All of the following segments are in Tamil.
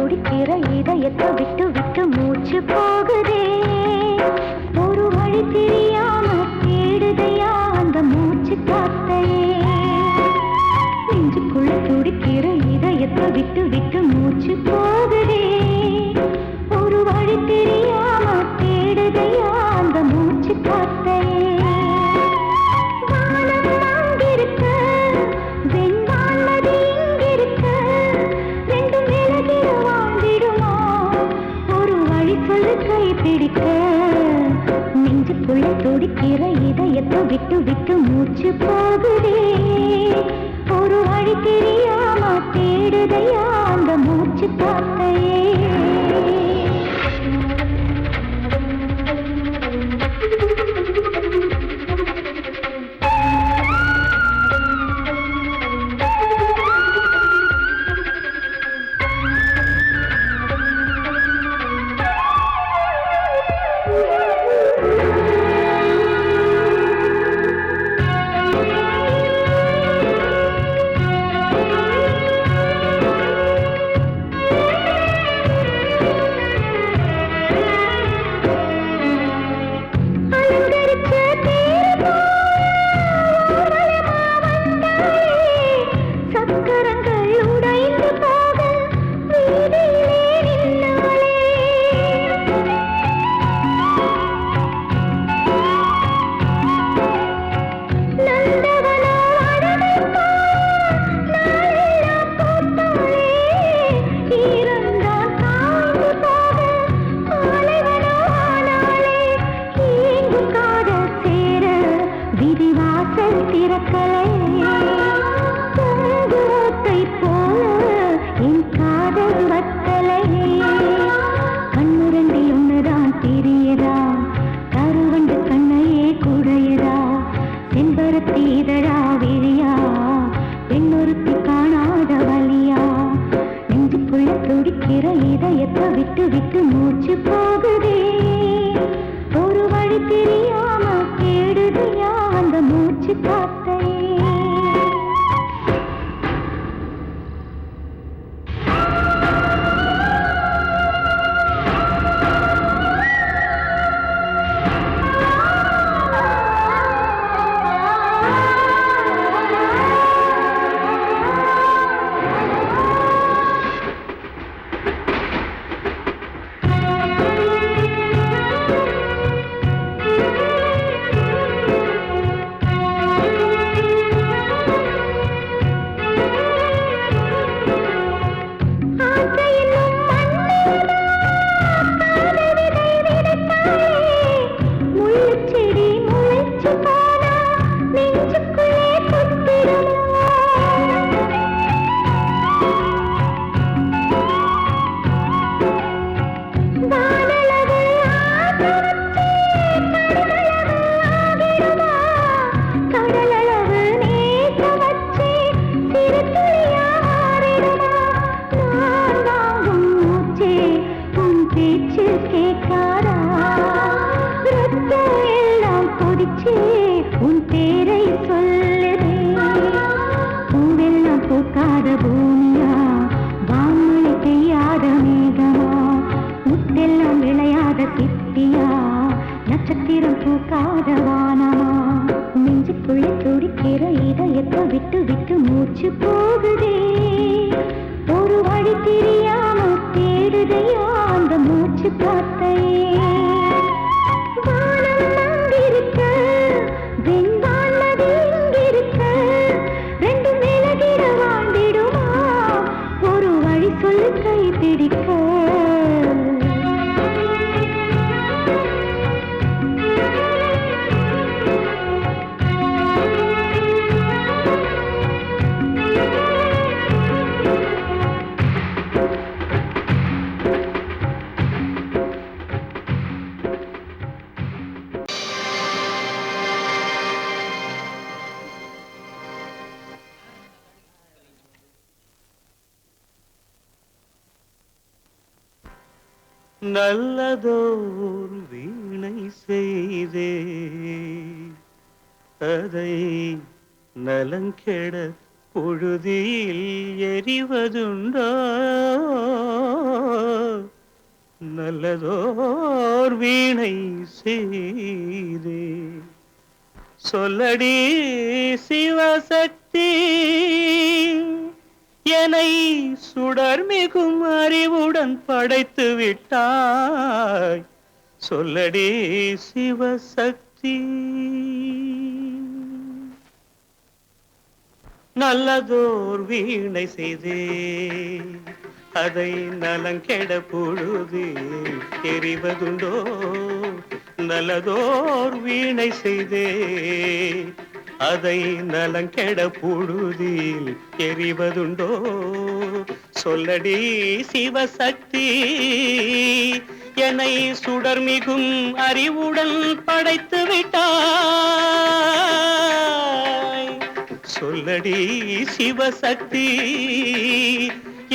துடிக்கிற இதயத்தை விட்டு விட்டு மூச்சு போகுதே. ஒரு வழி தெரியாம தேடுதையா அந்த மூச்சு காத்தையே. நெஞ்சுக்குள்ள துடிக்கிற இதயத்தை விட்டு விட்டு மூச்சு போகுதே. ஒரு வழி தெரியாம தேடுதையா அந்த மூச்சு காத்தையே. நெஞ்சுக்குள்ள துடிக்கிற இதயத்தை விட்டு விட்டு மூச்சு போகுதே. ஒரு வழி தெரியாம தேடுதையா அந்த மூச்சு காத்தையே. இதயத்தை விட்டு விட்டு மூச்சு போகுதே. ஒரு வழி தெரியாம தேடுதையா அந்த மூச்சு காத்தையே. உன் பேரை சொல்லுதே. பூவெல்லாம் பூக்காத பூமியா, வான்மழை பெய்யாத மேகமா, முத்தெல்லாம் விளையாத சிப்பியா, நட்சத்திரம் பூக்காத வானமா. நெஞ்சுக்குள்ளே துடிக்கிற இதயத்தை விட்டு விட்டு மூச்சு போகுதே. ஒரு வழி தெரியாம தேடுதையா அந்த மூச்சு காத்தையே. நல்லதோர் வீணை செய்தே அதை நலங்கெட புழுதியில் எரிவதுண்டோ நல்லதோர் வீணை செய்தே சொல்லடி சிவசக்தி என்னை சுடர்மிகும் அறிவுடன் படைத்து விட்டாய் சொல்லடி சிவசக்தி நல்லதோர் வீணை செய்தே அதை நலங்கெட பொழுதில் எறிவதுண்டோ நல்லதோர் வீணை செய்தே அதை நலங்கெட பொழுதில் எறிவதுண்டோ சொல்லடி சிவசக்தி என்னை சுடர்மிகும் அறிவுடன் படைத்து விட்டாய் சொல்லடி சிவசக்தி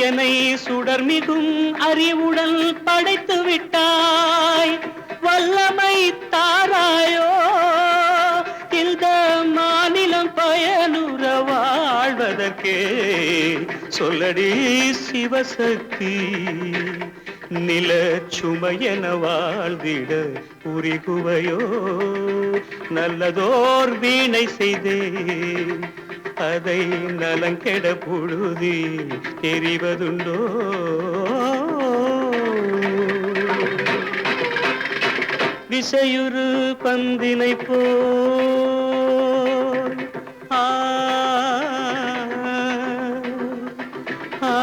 என்னை சுடர்மிகும் அறிவுடன் படைத்து விட்டாய் வல்லமை தாராயோ இந்த மாநிலம் பயனுற வாழ்வதற்கே சொல்லடி சிவசக்தி நில சுமையென வாழ்ந்திட உரிகுவையோ நல்லதோர் வீணை செய்தே அதை நலங்கெட பொழுதில் எறிவதுண்டோ விசையுறு பந்தினை போல் ஆ ஆ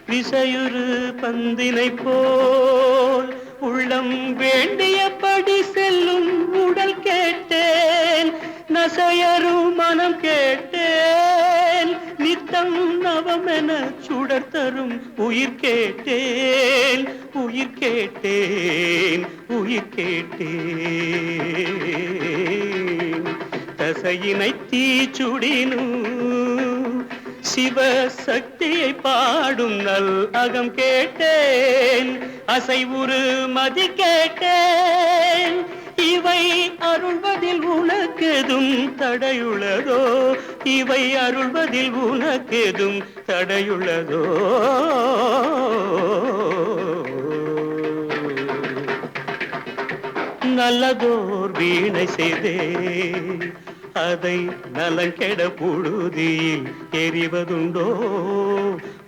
விசையுறு பந்தினை போல் உள்ளம் வேண்டியபடி செல்லும் உடல் கேட்டேன் நசையரும் மனம் கேட்டேன் நித்தம் நவமென சுடர் தரும் உயிர் கேட்டேன் உயிர் கேட்டேன் உயிர் கேட்டேன் தசையினை தீச்சுடினும் சிவசக்தியை பாடும் நல் அகம் கேட்டேன் அசைவுறு மதி கேட்டேன் இவை அருள்வதில் உனக்கெதும் தடையுள்ளதோ இவை அருள்வதில் உனக்கெதும் தடையுள்ளதோ நல்லதோர் வீணை செய்தே அதை நலங்கெட பொழுதில் எறிவதுண்டோ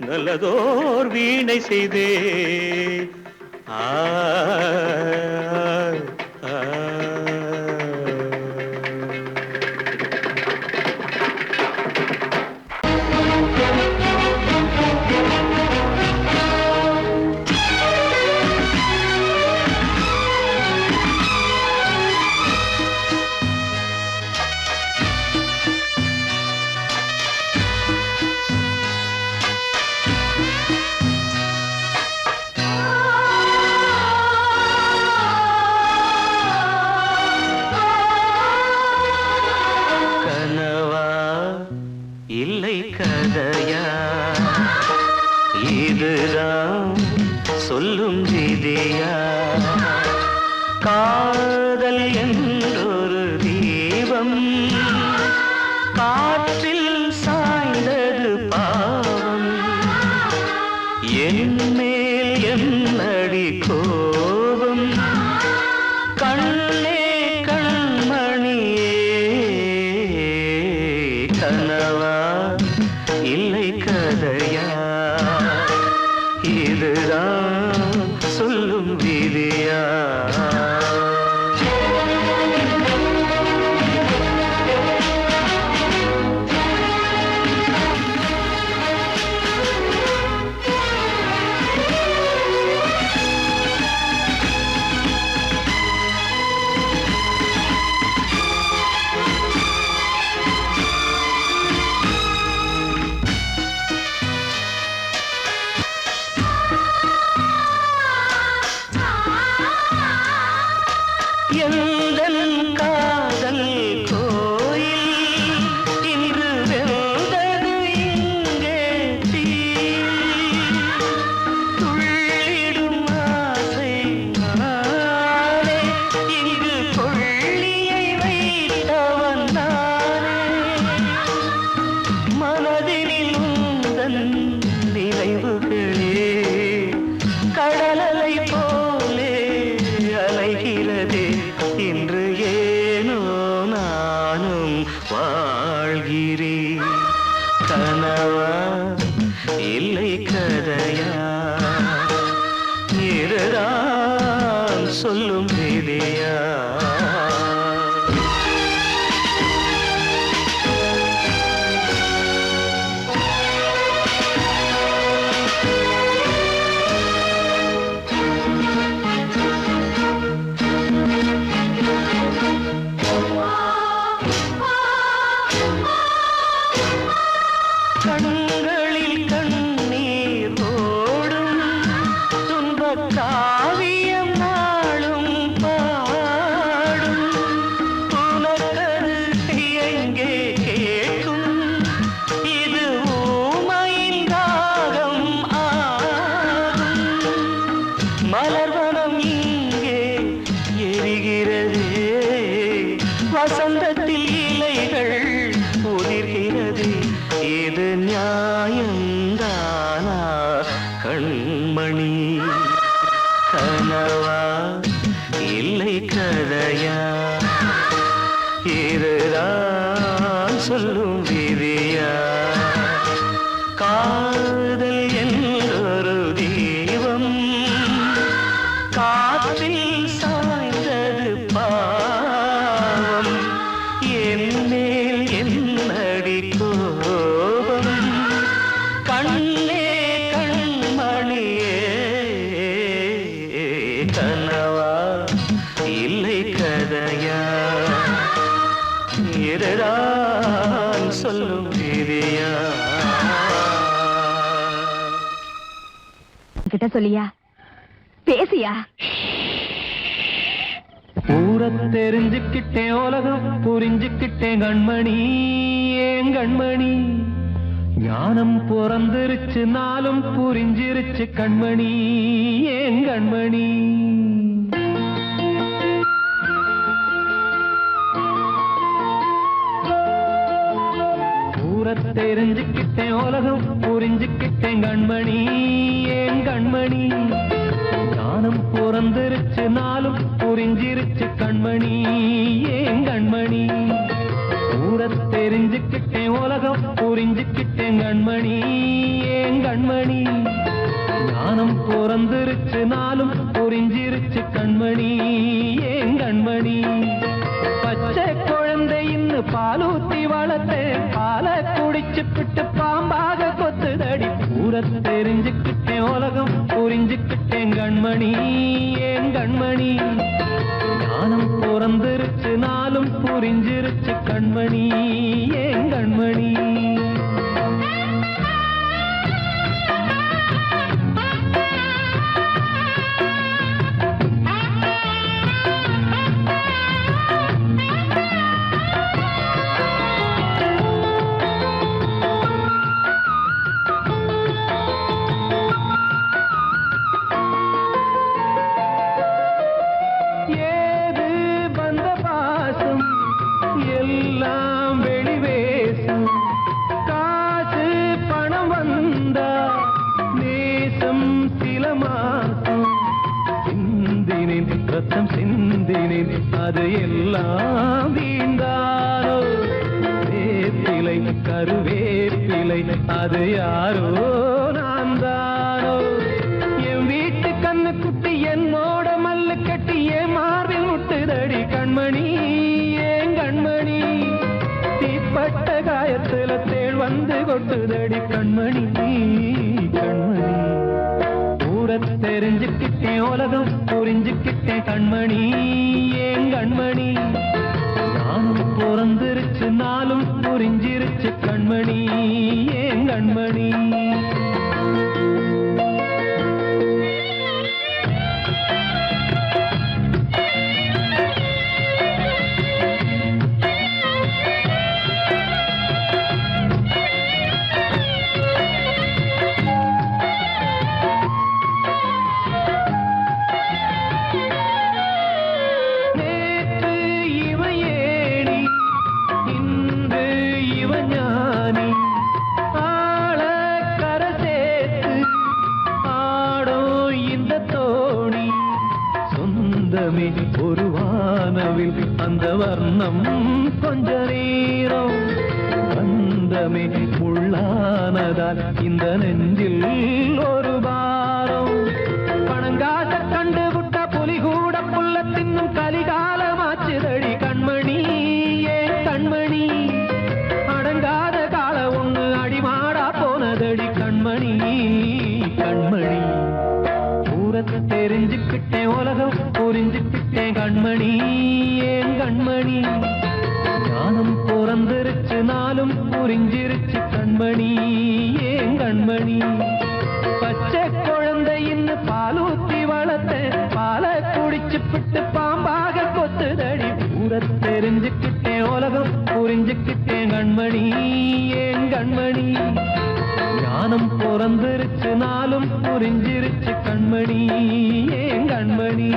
நல்லதோர் வீணை செய்தே ஆ ஆ இல்லை கதையா இதுதான் சொல்லும் விதியா காதல் என்றொரு தீபம் காற்றில் சாய்ந்தது பாவம் என் மேல் என்னடி கோபம் கண்ணே கண்மணியே கனவா இல்லை கதையா இதுதான் சொல்லும் விதியா நினைவுகளே கடலலை போலே அலைகிறதே இன்று ஏனோ நானும் வாழ்கிறேன் கனவா இல்லை கதையா இருதான் சொல்லும் விதியா கண்களில் கண்ணீர் ஓடும் துன்பக் காவியம் நாளும் பாடும் உனக்கது எங்கே கேட்கும் இது ஊமையின் ராகம் ஆகும் மலர்வனம் இங்கே எரிகிறதே வசந்தத்தில் இலைகள் உதிர்கிறது இது நியாயந்தானா கண்மணி கனவா இல்லை கதையா இதுதான் சொல்லும் விதியா காதல் என்றொரு தீபம் காற்றில் சாய்ந்தது பாவம் என் மேல் என்னடி கோபம் கண்ணே கண்மணியே கனவா இல்லை கதையா இதுதான் சொல்லும் விதியா கிட்ட சொல்லியா பேசியா ஊரை தெரிஞ்சுக்கிட்டேன் உலகம் புரிஞ்சுக்கிட்டேன் கண்மணி ஏன் கண்மணி ஞானம் பிறந்திருச்சு நாளும் புரிஞ்சிருச்சு கண்மணி ஏன் கண்மணி ஊரை தெரிஞ்சுக்கிட்டேன் உலகம் புரிஞ்சுக்கிட்டேன் கண்மணி ஏன் கண்மணி ஞானம் பிறந்திருச்சு நாளும் புரிஞ்சிருச்சு கண்மணி ஏன் கண்மணி ஊரை தெரிஞ்சுக்கிட்டேன் உலகம் புரிஞ்சுக்கிட்டேன் கண்மணி ஏன் கண்மணி ஞானம் பிறந்திருச்சு நாளும் புரிஞ்சிருச்சு கண்மணி ஏன் கண்மணி பச்சை குழந்தை இன்னும் பாலூத்தி வளர்த்தேன் பாலை குடிச்சு பிட்டு பாம்பாக கொத்துதடி ஊரை தெரிஞ்சுக்கிட்டேன் உலகம் புரிஞ்சுக்கிட்டேன் கண்மணி ஏன் கண்மணி ஞானம் பிறந்திருச்சு நாளும் புரிஞ்சிருச்சு கண்மணி ஏன் கண்மணி எல்லாம் வெளிவேசம் காசு பணம் வந்தா நேசம் சில மாசம் சிந்தினேன் ரத்தம் சிந்தினேன் அது எல்லாம் வீண்டாரோ வேப்பிலை கருவேப்பிலை அது யாரோ நான் தானோ என் வீட்டு கண்ணு குட்டி என்னோட மல்லு கட்டி என் மார்பில் முட்டுதடி கண்மணி கண்மணி தீப்பட்ட காயத்துல தேள் வந்து கொட்டுதடி கண்மணி கண்மணி ஊரை தெரிஞ்சுக்கிட்டேன் உலகம் புரிஞ்சுக்கிட்டேன் கண்மணி ஏன் கண்மணி நானும் பிறந்திருச்சு நாளும் புரிஞ்சிருச்சு கண்மணி ஏன் கண்மணி ஞானி ஆள கர உள்ளமே ஒரு வானவில் அந்த வர்ணம் கொஞ்ச நேரம் பந்தமே முள்ளானதால் இந்த நெஞ்சில் ஒரு பாரம் பணங்காட்ட கண்டு விட்ட புலி கூட புல்ல தின்னும் கலிகாலமாச்சுதடி கண்மணி ஏன் கண்மணி அடங்காத கால ஒண்ணு அடிமாடா போனதடி கண்மணி கண்மணி தூரத்தை தெரிஞ்சுக்கிட்டேன் உலகம் புரிஞ்சுக்கிட்டேன் கண்மணி ஏன் கண்மணி ஞானம் பிறந்திருச்சு நாளும் புரிஞ்சிருச்சு கண்மணி ஏன் கண்மணி பச்சை குழந்தையின்னு பாலூத்தி வளர்த்த பாலை குடிச்சு பிட்டு பாம்பாக கொத்துதடி ஊரை தெரிஞ்சுக்கிட்டேன் உலகம் புரிஞ்சுக்கிட்டேன் கண்மணி ஏன் கண்மணி ஞானம் பிறந்திருச்சு நாளும் புரிஞ்சிருச்சு கண்மணி ஏன் கண்மணி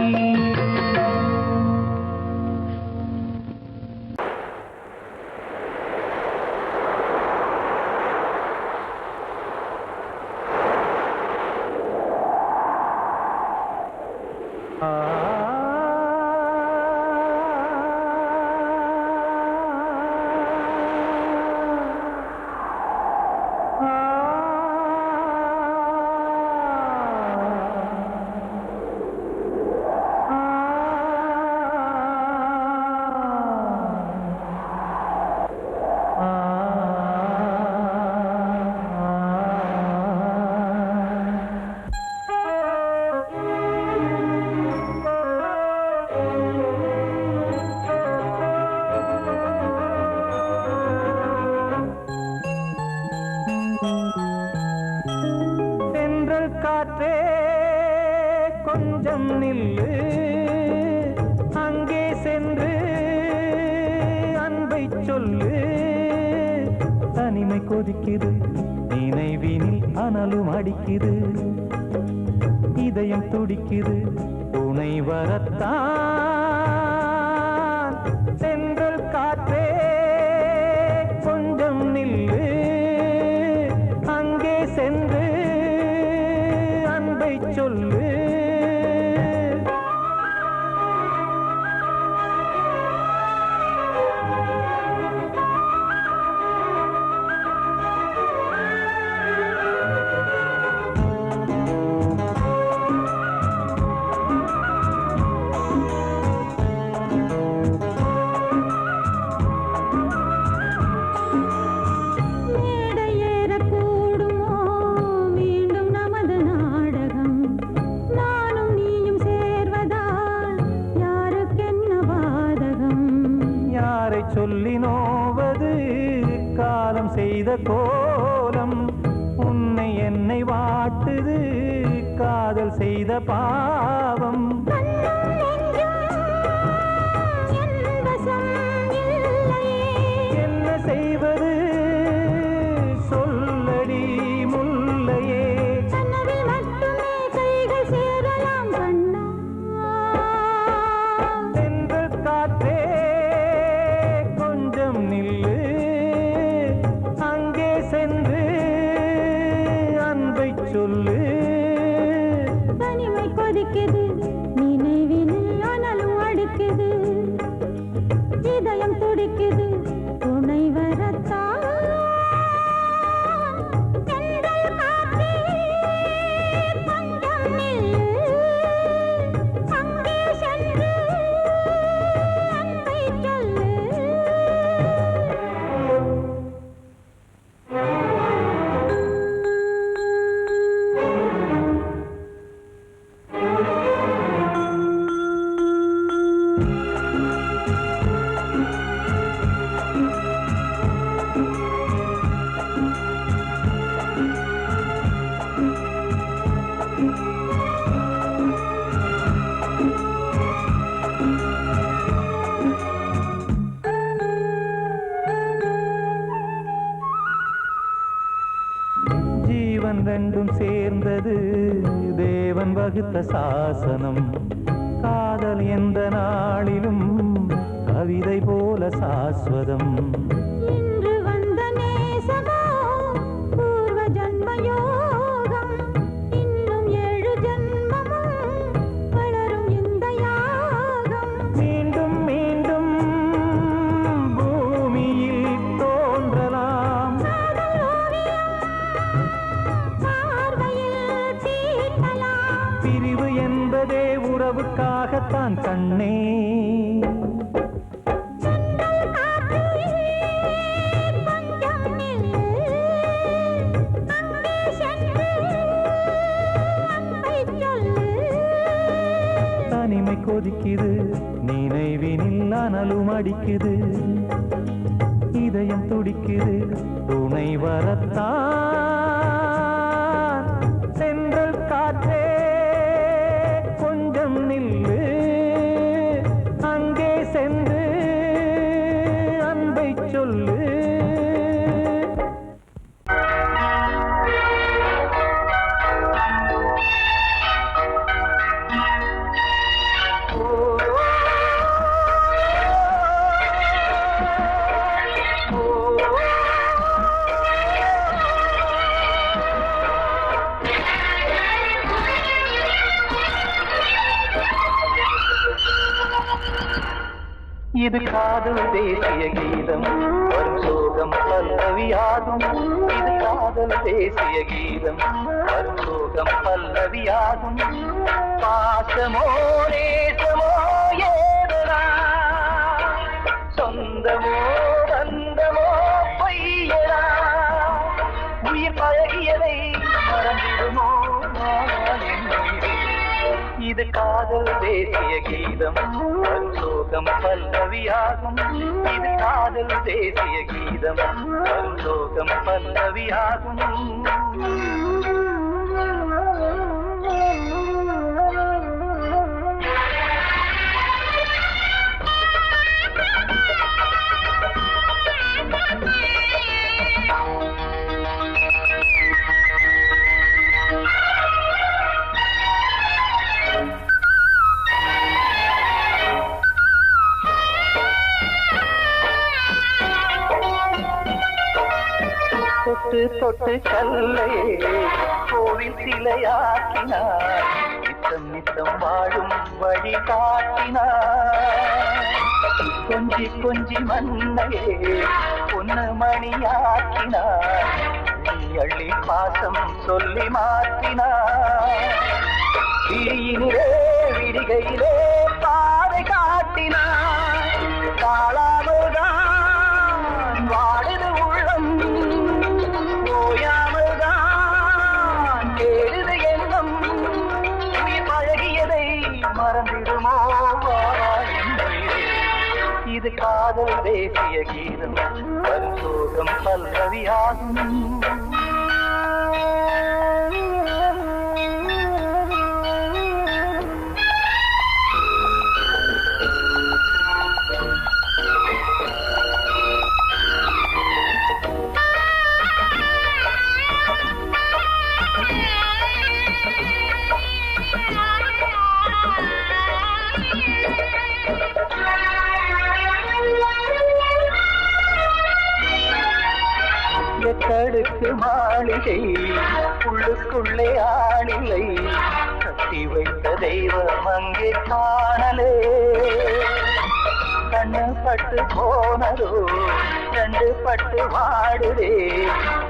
காற்றே கொஞ்சம் நில்லு அங்கே சென்று அன்பை சொல்லு தனிமை கொதிக்குது நினைவினில் அனலும் அடிக்குது இதயம் துடிக்குது துணை வரத்தான் சென்றல் காற்றே கொஞ்சம் நில்லு அங்கே சென்று அன்பை சொல்லு சொல்லி நோவது காலம் செய்த கோலம் உன்னை என்னை வாட்டுது காதல் செய்த பாவம் என்ன செய்வது சொல்லடி முல்லையே சென்ற காற்றே நில்லு அங்கே சென்று அன்பை சொல்லு தனிமை கொதிக்குது நினைவினில் அனலும் அடிக்குது இதயம் துடிக்குது துணை வரத்தான் ரெண்டும் சேர்ந்தது தேவன் வகுத்த சாசனம் காதல் எந்த நாளிலும் கவிதை போல சாஸ்வதம் இன்று வந்த நேசமோ பூர்வ ஜன்ம யோகம் இன்னும் 7 ஜன்மமும் வளரும் இந்த யாகம் உறவுக்காகத்தான் கண்ணே. தனிமை கொதிக்குது, நினைவினில் அனலும் அடிக்குது, இதயம் துடிக்குது, துணை வரத்தான். சென்றல் காற்றே கொஞ்சம் நில்லு, அங்கே சென்று அன்பை சொல்லு. இது காதல் தேசிய கீதம், வரும் சோகம் பல்லவியாகும். இது காதல் தேசிய கீதம், வரும் சோகம் பல்லவியாகும். பாசமோ நேசமோ ஏதனா, சொந்தமோ பந்தமோ பொய்யனா, உயிர் பழகியதை மறந்திடுமோ இது காதல் தேசிய கீதம், வரும் சோகம் பல்லவியாகும். இது காதல் தேசிய கீதம், வரும் சோகம் பல்லவியாகும். தொட்டு தொட்டு கல்லையே கோவில் சிலையாக்கினார், நித்தம் நித்தம் வாழும் வழி காட்டினார். கொஞ்சி கொஞ்சி மண்ணையே பொன்னு மணியாக்கினார், அள்ளி பாசம் சொல்லி மாற்றினார். விழியினிலே விடிகையிலே பாதை காட்டினார், காளாமல்தான் வாடுது உள்ளம், ஓயாமல்தான் கேடுது எண்ணம். உயிர் பழகியதை மறந்திடுமோ இது காதல் தேசிய கீதம், வரும் சோகம் பல்லவியாகும். எட்டடுக்கு மாளிகை உள்ளுக்குள்ளே ஆளில்லை, கட்டி வைத்த தெய்வம் அங்கே காணலே. கண்ணு பட்டு போனதோ ரெண்டு பட்டு வாடுதே,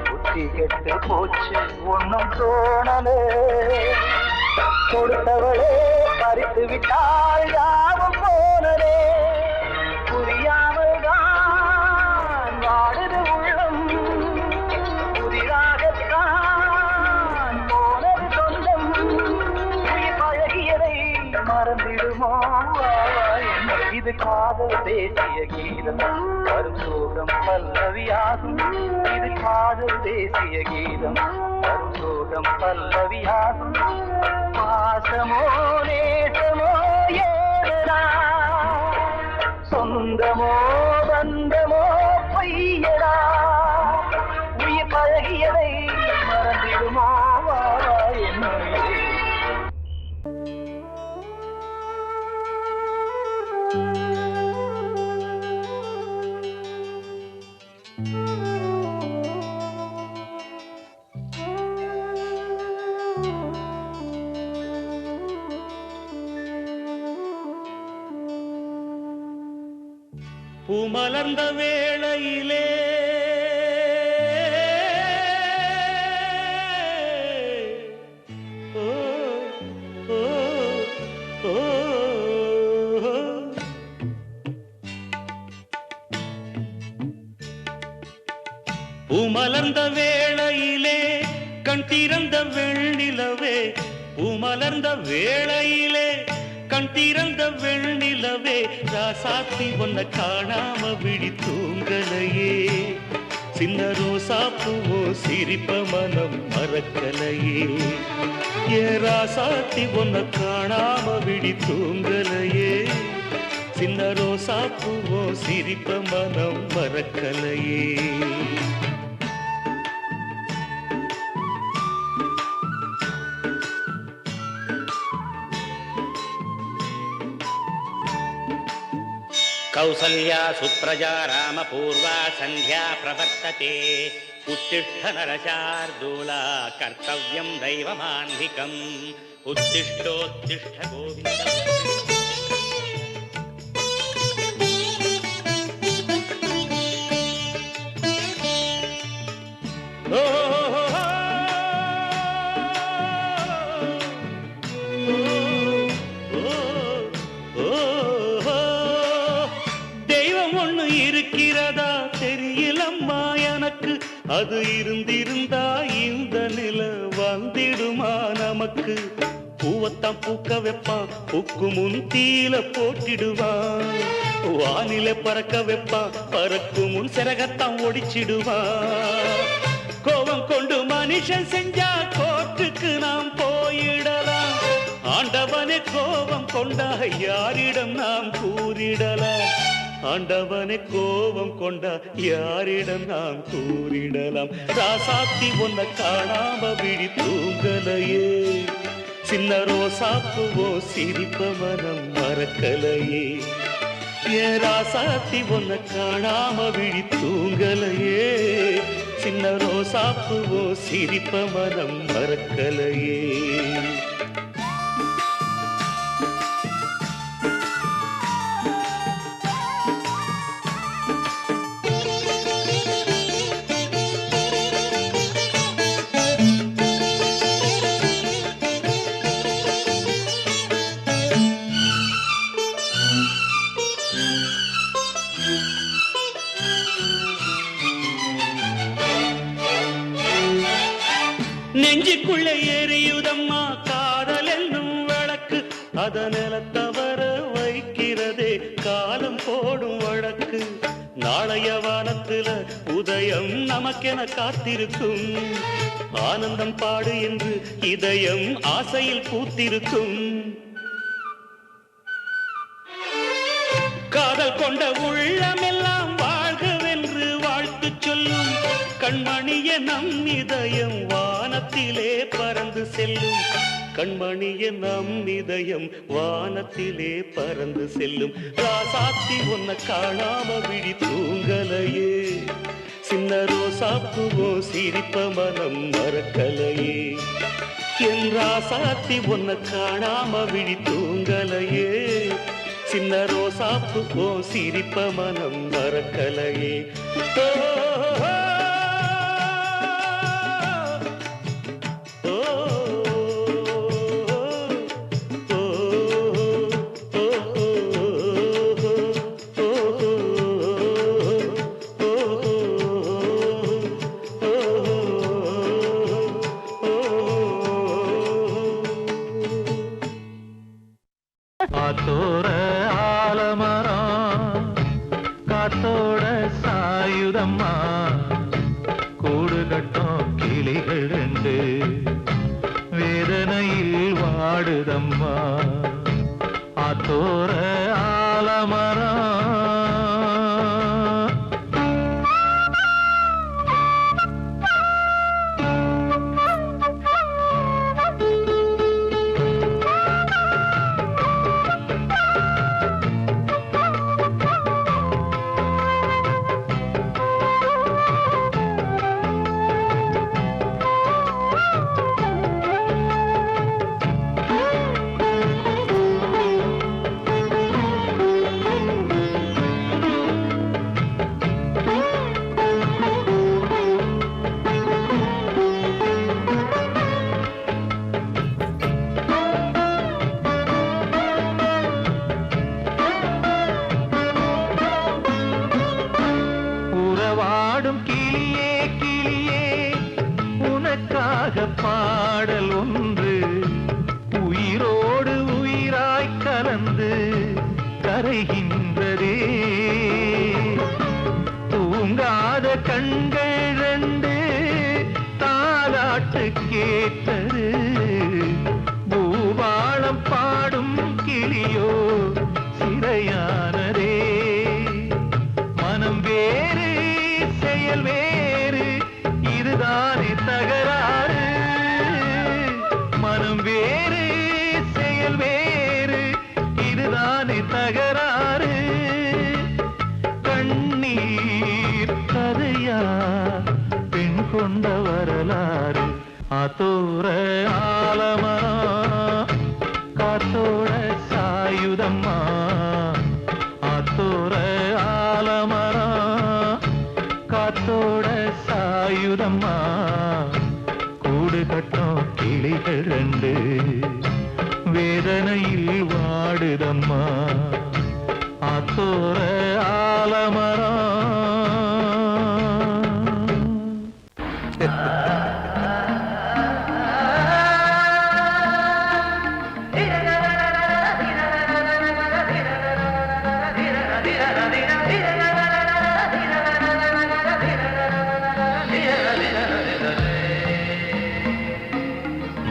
புத்தி கெட்டு போச்சு ஒன்னும் தோணலே. கொடுத்தவளே பறித்து விட்டால் யாவும் போனதே, புரியாமல் தான் வாடுது உள்ளம். புதிராகத்தான் போனது சொந்தம், உயிர் பழகியதை மறந்திடுமோ இது காதல் தேசிய கீதம், வரும் சோகம் பல்லவியாகும். இது காதல் தேசிய கீதம், வரும் சோகம் பல்லவியாகும். பாசமோ நேசமோ ஏதனா, சொந்தமோ பந்தமோ பொய்யடா, உயிர் பழகியதை மறந்திடுமோ என்ன. பூமலர்ந்த வேளையிலே ஓ ஓ ஓ பூமலர்ந்த வேளையிலே கண் திறந்த வெண்ணிலவே, பூமலர்ந்த வேளையிலே கண் திறந்த வெண்ணிலவே, ராசாத்தி ஒன்ன காணாம விழி தூங்கலையே, சின்ன ரோசா பூவோ சிரிப்ப மனம் மறக்கலையே, ஏ ராசாத்தி ஒன்ன காணாம விழி தூங்கலையே, சின்ன ரோசா பூவோ சிரிப்ப மனம் மறக்கலையே. कौसल्या सुप्रजा रामपूर्वा सन्ध्या प्रवर्तते, उत्तिष्ठ नरशार्दूला कर्तव्यं दैवमान्धिकम्, उत्तिष्ठोत्तिष्ठ गोविन्द. இருக்கிறதா தெரியலம்மா எனக்கு, அது இருந்திருந்தா இந்த நில வந்திடுமா நமக்கு, பூவத்தான் பூக்க வைப்பான் பூக்கு முன் தீல போட்டிடுவான், வானில பறக்க வைப்பான் பறக்கு முன் சிறகத்தான் ஒடிச்சிடுவான், கோபம் கொண்டு மனுஷன் செஞ்சா கோட்டுக்கு நாம் போயிடலாம், ஆண்டவனே கோபம் கொண்டா யாரிடம் நாம் கூறிடலாம், ஆண்டவனை கோபம் கொண்ட யாரிடம் நாம் கூறிடலாம், ராசாத்தி ஒன்ன காணாம விழி தூங்கலையே, சின்ன ரோசாப்புவோ சிரிப்ப மனம் மறக்கலையே, ஏ ராசாத்தி ஒன்ன காணாம விழி தூங்கலையே, சின்ன ரோசாப்புவோ சிரிப்ப மனம் மறக்கலையே. நெஞ்சுக்குள்ளே எரியுதம்மா காதல் என்னும் விளக்கு, அத நிலத்தவர வைக்கிறதே காலம் போடும் வழக்கு, நாளைய வானத்துல உதயம் நமக்கென காத்திருக்கும், ஆனந்தம் பாடு என்று இதயம் ஆசையில் பூத்திருக்கும், காதல் கொண்ட உள்ளமெல்லாம் வாழ்கவென்று வாழ்த்து சொல்லும், கண்மணிய நம் இதயம் வானத்திலே பறந்து செல்லும், கண்மணிய நம் இதயம் வானத்திலே பறந்து செல்லும், ராசாத்தி ஒன்ன காணாம விழி தூங்கலையே, சின்ன ரோசாப்புவோ சிரிப்ப மனம் மறக்கலையே, என் ராசாத்தி ஒன்ன காணாம விழி தூங்கலையே, சின்ன ரோசாப்புவோ சிரிப்ப மனம் மறக்கலையே. காத்தோர ஆலமரம் காத்தோட சாயுதம்மா, கூடு கட்டும் கிளிகள் ரெண்டு வேதனையில் வாடுதம்மா, ஆத்தோர ஆலமரம். அலைகின்றதே தூங்காத கண்கள் ரெண்டு தாலாட்டு கேட்டது பூபாளம் பாடும் கிளியோ சிறையானதே மனம் வேறு செயல் வேறு இதுதானே தகராறு மனம் வேறு செயல் வேறு இதுதானே தகராறு கண்ணீர் கதையா பெண் கொண்ட வரலாறு ஆத்தோர ஆலமரம் காத்தோட சாயுதம்மா ஆத்தோர ஆலமரம் காத்தோட சாயுதம்மா கூடு கட்டும் கிளிகள் ரெண்டு வேதனையில் வாடுதம்மா ஆத்தோர ஆலமரம்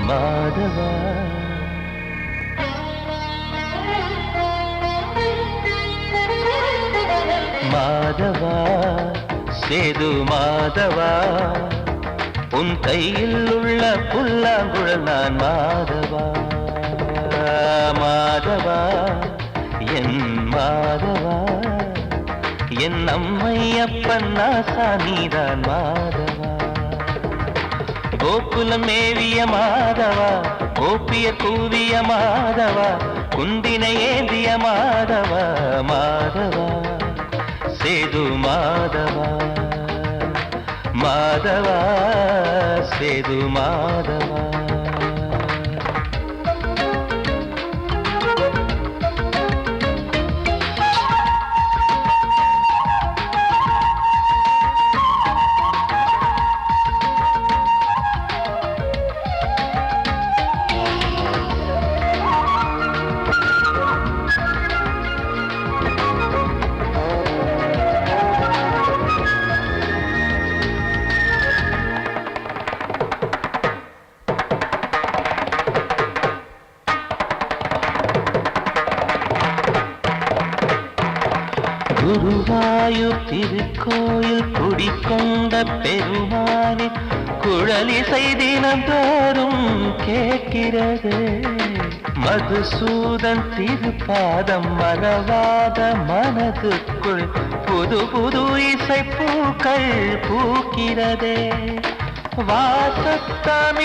மாதவா மாதவா சேது மாதவா உன் கையில் உள்ள புல்லாங்குழல் நான் மாதவா மாதவா என் மாதவா என் அம்மையப்பன் நாசா நீதான் மாதவா கோகுலம் மேவிய மாதவா கோப்பிய கூவிய மாதவா குந்தினை ஏந்திய மாதவா மாதவா சேது மாதவா மாதவா சேது மாதவா குருவாயூர் திருக்கோயில் குடிக்கொண்ட பெருமானி குழலிசை தினந்தோறும் கேட்கிறது மதுசூதன் திருப்பாதம் மறவாத மனதுக்குள் புது புது இசைப்பூக்கள் பூக்கிறதே வாசத்தமிழிசையில்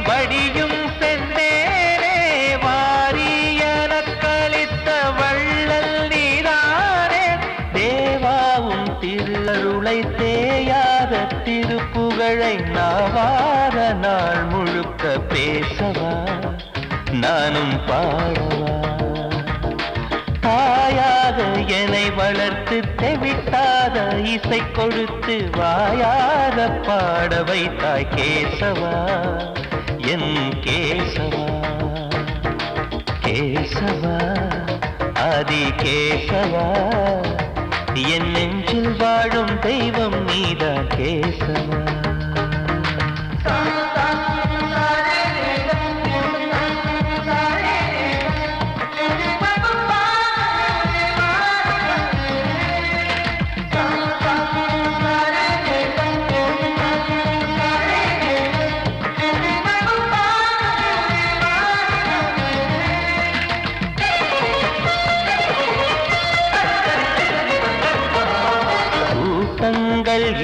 வடியும் செந்தேனே வாரியன கழித்த வள்ளல் நீரானே தேவாவும் திருளருளை தேயாத திருப்புகழை நாவாத நாள் முழுக்க பேசவா நானும் பாடவா தாயாக என்னை வளர்த்து தெவிட்டாத இசை கொடுத்து வாயாக பாட வைத்தாய் கேசவா என் கேசவா கேசவா ஆதி கேசவா என் நெஞ்சில் வாழும் தெய்வம் நீதான் கேசவா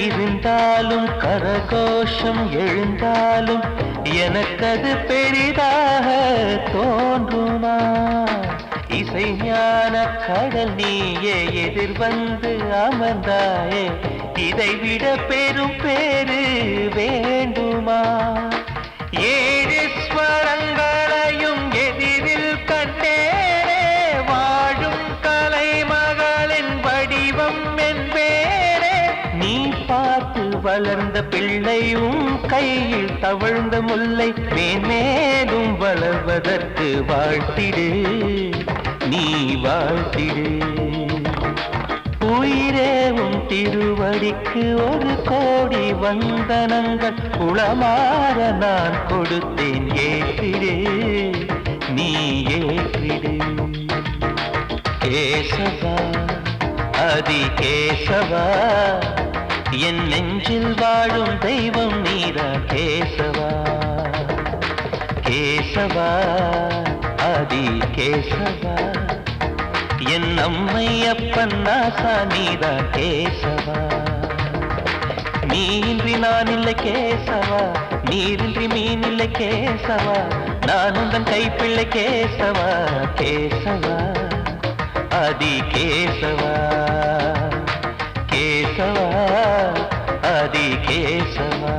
இருந்தாலும் கரகோஷம் எழுந்தாலும் எனக்கது பெரிதாக தோன்றுமா இசை ஞான கடல் நீயே எதிர்வந்து அமர்ந்தாயே இதைவிட பெரும் பேரு வேண்டுமா ஏழு ஸ்வரங்களையும் எதிரில் கண்டேனே வாழும் கலைமகளின் வடிவம் என்பேனே நீ பார்த்து வளர்ந்த பிள்ளையும் கையில் தவழ்ந்த முல்லை மேன்மேலும் வளர்வதற்கு வாழ்த்திடு நீ வாழ்த்திடு. உயிரே உன் திருவடிக்கு ஒரு கோடி வந்தனங்கள் உளமாற நான் கொடுத்தேன், ஏற்றிடு நீ ஏற்றிடு. கேசவா அதி கேசவா, என் நெஞ்சில் வாழும் தெய்வம் நீதான் கேசவா. கேசவா அதி கேசவா, என் அம்மை அப்பன் நாசா நீதான் கேசவா. நீயின்றி நான் இல்லை கேசவா, நீரின்றி மீன் இல்லை கேசவா, நான் உந்தன் கைப்பிள்ளை கேசவா. கேசவா அதி கேசவா, கேசவா அதி கேசவா.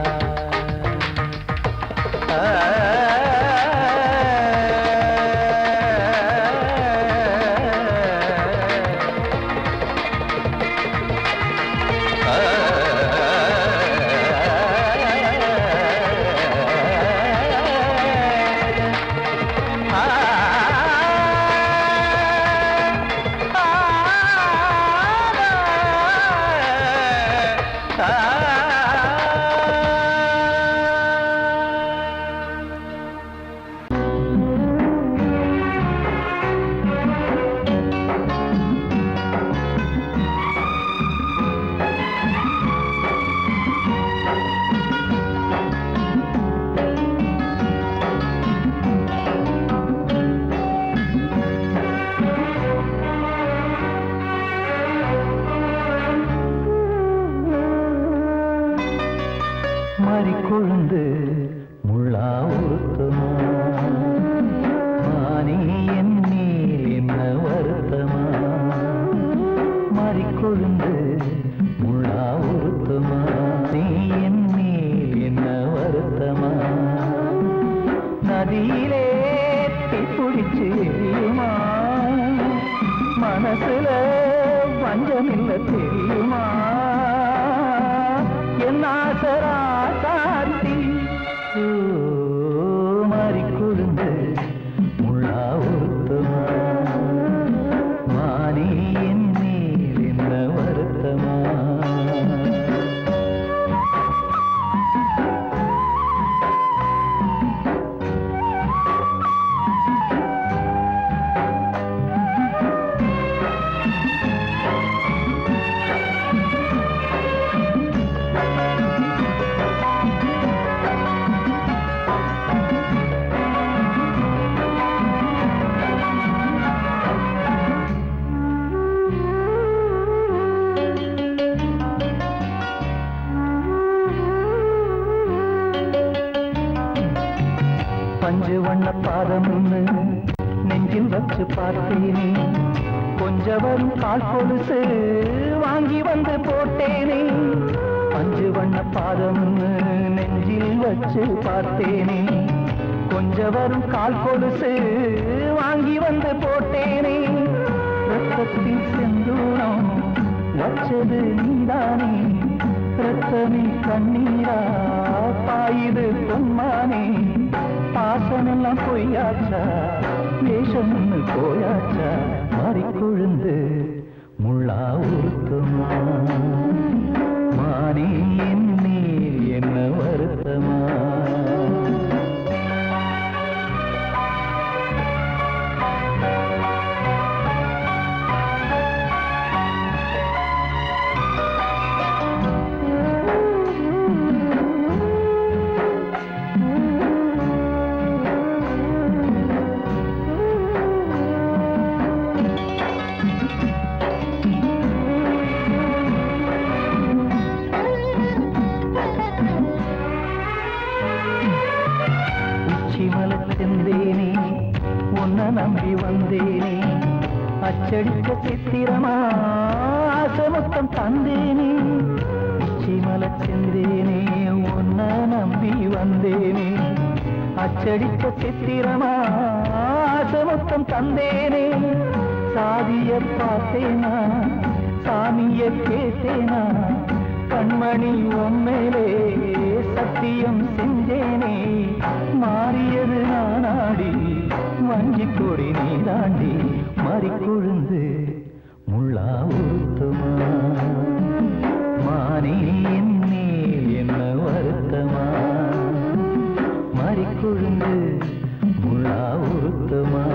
கொழுந்து முள்ளா ஊத்துமா, மானே என் மேல் என்ன வருத்தமா. மாறிக்கொழுந்து முள்ளா ஊத்துமா, நீ என் மேல் என்ன வருத்தமா. நதியிலே தீப்பிடிச்சு எரியுமா, மனசுல வஞ்சமில்ல தெரியுமா. என் ஆசரா சாத்தி மாறிக்கொழுந்து முள்ளா ஊத்துமா, மானே என் மேல் என்ன வருத்தமா. பஞ்சு வண்ண பாதம் நெஞ்சில் வச்சு பார்த்தேனே, கொஞ்சம் வரும் கால் கொலுசு வாங்கி வந்து போட்டேனே. பஞ்சு வண்ண பாதம் நெஞ்சில் வச்சு பார்த்தேனே, கொஞ்சம் வரும் கால் கொலுசு வாங்கி வந்து போட்டேனே. ரத்தத்தில் செந்தூரம் வச்சது நீதானே, ரத்தமே கண்ணீரா பாயுது பொன்மானே. பாசமெல்லாம் பொய்யாச்சா, வேஷம் போயாச்சா. மாறிக்கொழுந்து முள்ளா ஊத்துமா, மானே என் மேல் என்ன வருத்தமா. செந்தேனே உன்னை நம்பி வந்தேனே, அச்சடிக்க சித்திரமா ஆசமுத்தம் தந்தேனே. உச்சிமல செந்தேனே உன்னை நம்பி வந்தேனே, அச்சடிக்க சித்திரமா ஆசமுத்தம் தந்தேனே. சாதிய பார்த்தேனா சாமிய கேட்டேனா, கண்மணி உன்மேலே சத்தியம் செஞ்சேனே. மாறியது நானாடி வஞ்சி கொடி நீ தாண்டி மறிக்கொழுந்து முள்ளா ஊத்துமா மானே என் மேல் என்ன வருத்தமா மறிக்கொழுந்து முள்ளா ஊத்துமா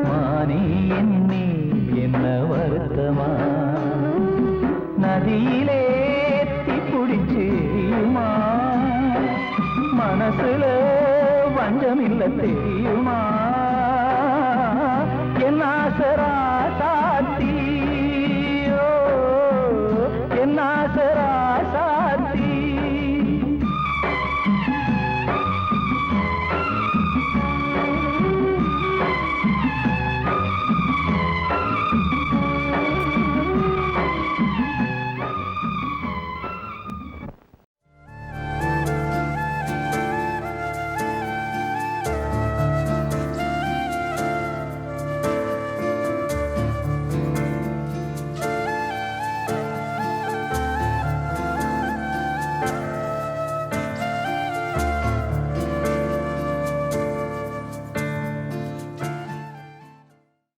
மானே என் மேல் என்ன வருத்தமா நதியிலே தீப்பிடிச்சியுமா மனசுல வஞ்சமில்ல தெரியுமா என் ஆசரா சாத்தி